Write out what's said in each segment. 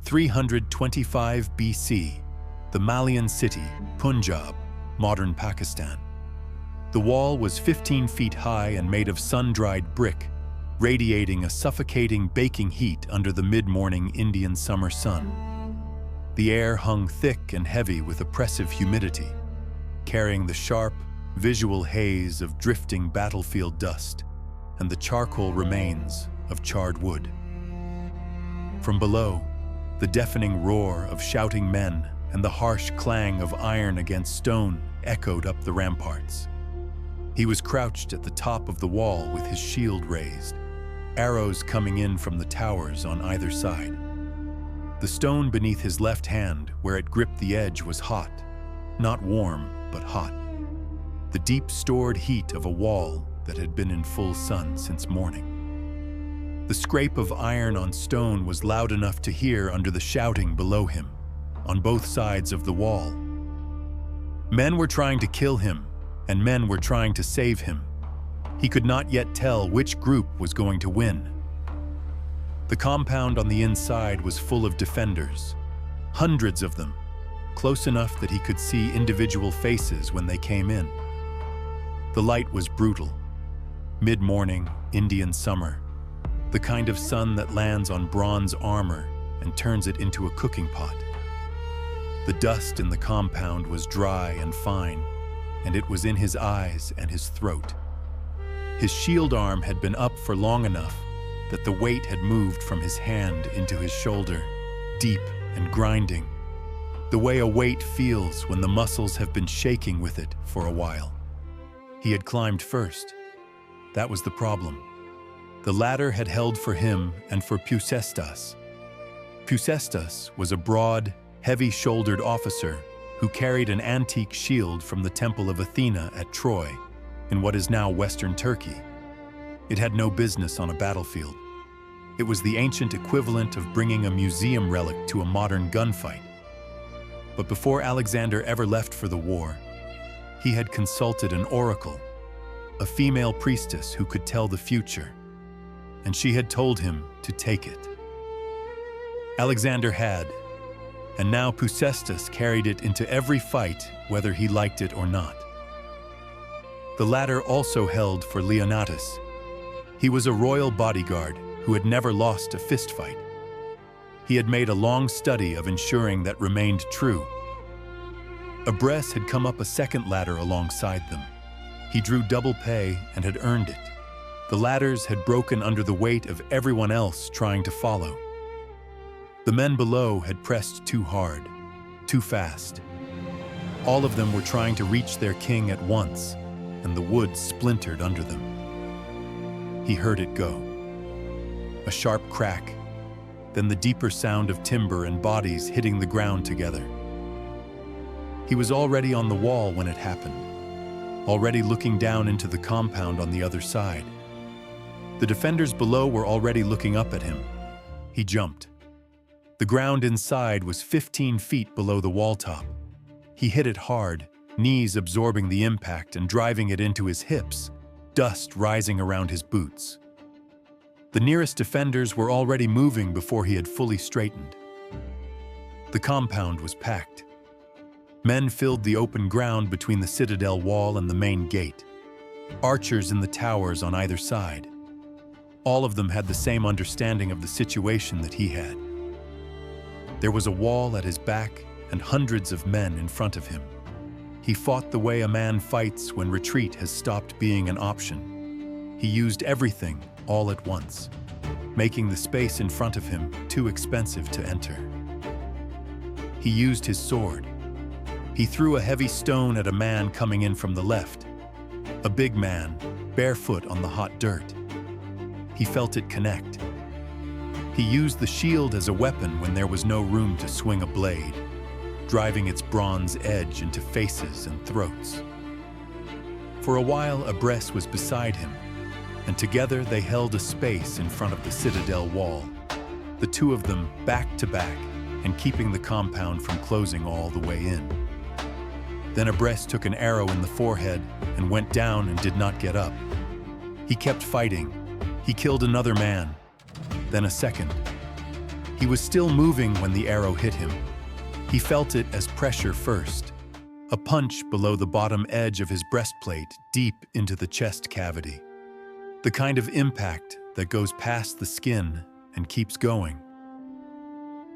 325 BC, the Malian city, Punjab, modern Pakistan. The wall was 15 feet high and made of sun-dried brick, radiating a suffocating baking heat under the mid-morning Indian summer sun. The air hung thick and heavy with oppressive humidity, carrying the sharp, visual haze of drifting battlefield dust and the charcoal remains of charred wood. From below, the deafening roar of shouting men and the harsh clang of iron against stone echoed up the ramparts. He was crouched at the top of the wall with his shield raised, arrows coming in from the towers on either side. The stone beneath his left hand, where it gripped the edge, was hot, not warm, but hot. The deep stored heat of a wall that had been in full sun since morning. The scrape of iron on stone was loud enough to hear under the shouting below him, on both sides of the wall. Men were trying to kill him, and men were trying to save him. He could not yet tell which group was going to win. The compound on the inside was full of defenders, hundreds of them, close enough that he could see individual faces when they came in. The light was brutal. Mid-morning, Indian summer, the kind of sun that lands on bronze armor and turns it into a cooking pot. The dust in the compound was dry and fine, and it was in his eyes and his throat. His shield arm had been up for long enough that the weight had moved from his hand into his shoulder, deep and grinding, the way a weight feels when the muscles have been shaking with it for a while. He had climbed first. That was the problem. The ladder had held for him and for Pusestas. Pusestas was a broad, heavy-shouldered officer who carried an antique shield from the Temple of Athena at Troy, in what is now Western Turkey. It had no business on a battlefield. It was the ancient equivalent of bringing a museum relic to a modern gunfight. But before Alexander ever left for the war, he had consulted an oracle, a female priestess who could tell the future, and she had told him to take it. Alexander had, and now Pusestas carried it into every fight, whether he liked it or not. The ladder also held for Leonatus. He was a royal bodyguard who had never lost a fistfight. He had made a long study of ensuring that remained true. Abrès had come up a second ladder alongside them. He drew double pay and had earned it. The ladders had broken under the weight of everyone else trying to follow. The men below had pressed too hard, too fast. All of them were trying to reach their king at once, and the wood splintered under them. He heard it go. A sharp crack, then the deeper sound of timber and bodies hitting the ground together. He was already on the wall when it happened, already looking down into the compound on the other side. The defenders below were already looking up at him. He jumped. The ground inside was 15 feet below the wall top. He hit it hard, knees absorbing the impact and driving it into his hips, dust rising around his boots. The nearest defenders were already moving before he had fully straightened. The compound was packed. Men filled the open ground between the citadel wall and the main gate. Archers in the towers on either side. All of them had the same understanding of the situation that he had. There was a wall at his back and hundreds of men in front of him. He fought the way a man fights when retreat has stopped being an option. He used everything all at once, making the space in front of him too expensive to enter. He used his sword. He threw a heavy stone at a man coming in from the left, a big man, barefoot on the hot dirt. He felt it connect. He used the shield as a weapon when there was no room to swing a blade, driving its bronze edge into faces and throats. For a while, Abrès was beside him, and together they held a space in front of the citadel wall, the two of them back to back and keeping the compound from closing all the way in. Then Abrès took an arrow in the forehead and went down and did not get up. He kept fighting. He killed another man, then a second. He was still moving when the arrow hit him. He felt it as pressure first, a punch below the bottom edge of his breastplate deep into the chest cavity. The kind of impact that goes past the skin and keeps going.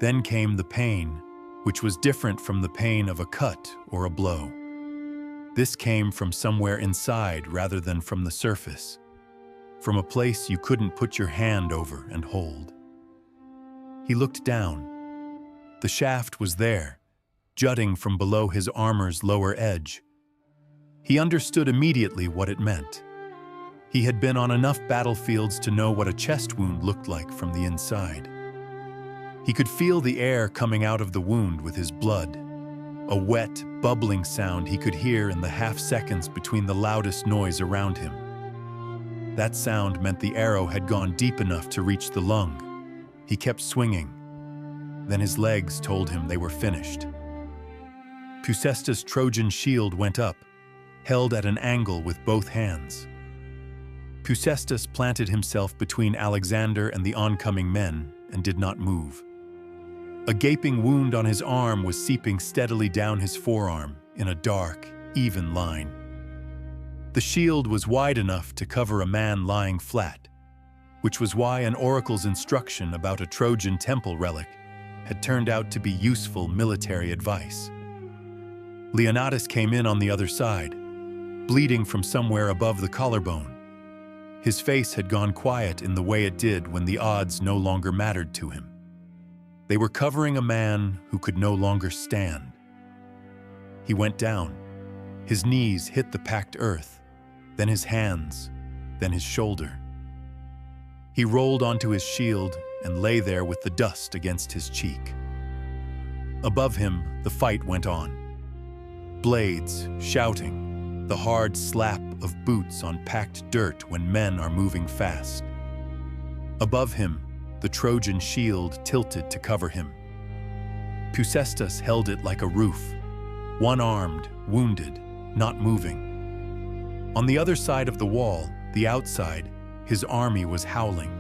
Then came the pain, which was different from the pain of a cut or a blow. This came from somewhere inside rather than from the surface, from a place you couldn't put your hand over and hold. He looked down. The shaft was there, jutting from below his armor's lower edge. He understood immediately what it meant. He had been on enough battlefields to know what a chest wound looked like from the inside. He could feel the air coming out of the wound with his blood, a wet, bubbling sound he could hear in the half-seconds between the loudest noise around him. That sound meant the arrow had gone deep enough to reach the lung. He kept swinging. Then his legs told him they were finished. Pusesta's Trojan shield went up, held at an angle with both hands. Pusestas planted himself between Alexander and the oncoming men and did not move. A gaping wound on his arm was seeping steadily down his forearm in a dark, even line. The shield was wide enough to cover a man lying flat, which was why an oracle's instruction about a Trojan temple relic had turned out to be useful military advice. Leonidas came in on the other side, bleeding from somewhere above the collarbone. His face had gone quiet in the way it did when the odds no longer mattered to him. They were covering a man who could no longer stand. He went down. His knees hit the packed earth, then his hands, then his shoulder. He rolled onto his shield and lay there with the dust against his cheek. Above him, the fight went on. Blades, shouting, the hard slap of boots on packed dirt when men are moving fast. Above him, the Trojan shield tilted to cover him. Pusestas held it like a roof, one-armed, wounded, not moving. On the other side of the wall, the outside, his army was howling.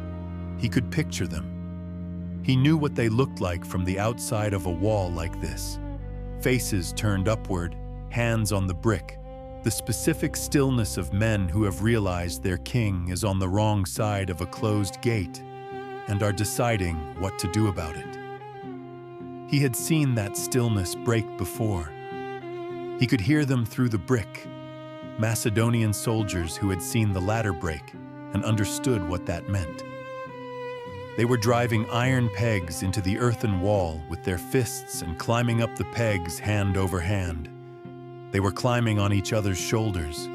He could picture them. He knew what they looked like from the outside of a wall like this. Faces turned upward, hands on the brick, the specific stillness of men who have realized their king is on the wrong side of a closed gate and are deciding what to do about it. He had seen that stillness break before. He could hear them through the brick, Macedonian soldiers who had seen the ladder break and understood what that meant. They were driving iron pegs into the earthen wall with their fists and climbing up the pegs hand over hand. They were climbing on each other's shoulders.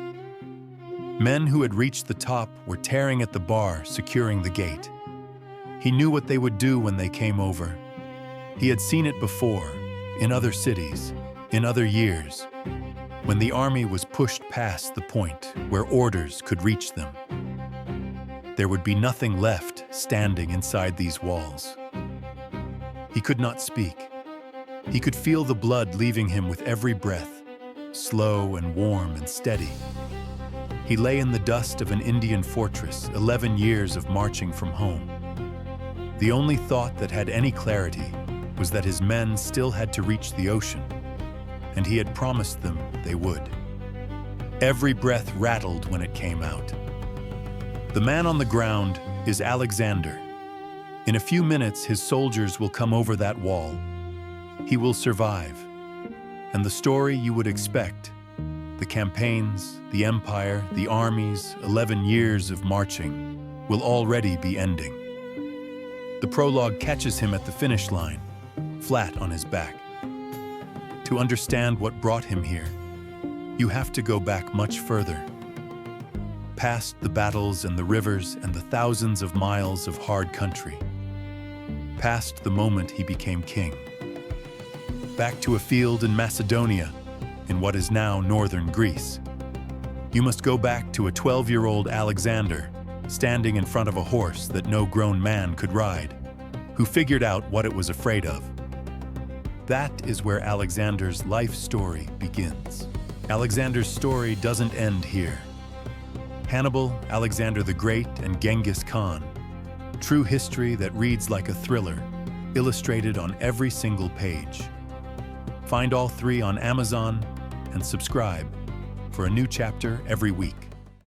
Men who had reached the top were tearing at the bar, securing the gate. He knew what they would do when they came over. He had seen it before, in other cities, in other years, when the army was pushed past the point where orders could reach them. There would be nothing left standing inside these walls. He could not speak. He could feel the blood leaving him with every breath, slow and warm and steady. He lay in the dust of an Indian fortress, 11 years of marching from home. The only thought that had any clarity was that his men still had to reach the ocean, and he had promised them they would. Every breath rattled when it came out. The man on the ground is Alexander. In a few minutes, his soldiers will come over that wall. He will survive. And the story you would expect, the campaigns, the empire, the armies, 11 years of marching, will already be ending. The prologue catches him at the finish line, flat on his back. To understand what brought him here, you have to go back much further. Past the battles and the rivers and the thousands of miles of hard country. Past the moment he became king. Back to a field in Macedonia, in what is now northern Greece. You must go back to a 12-year-old Alexander, standing in front of a horse that no grown man could ride, who figured out what it was afraid of. That is where Alexander's life story begins. Alexander's story doesn't end here. Hannibal, Alexander the Great, and Genghis Khan, true history that reads like a thriller, illustrated on every single page. Find all three on Amazon and subscribe for a new chapter every week.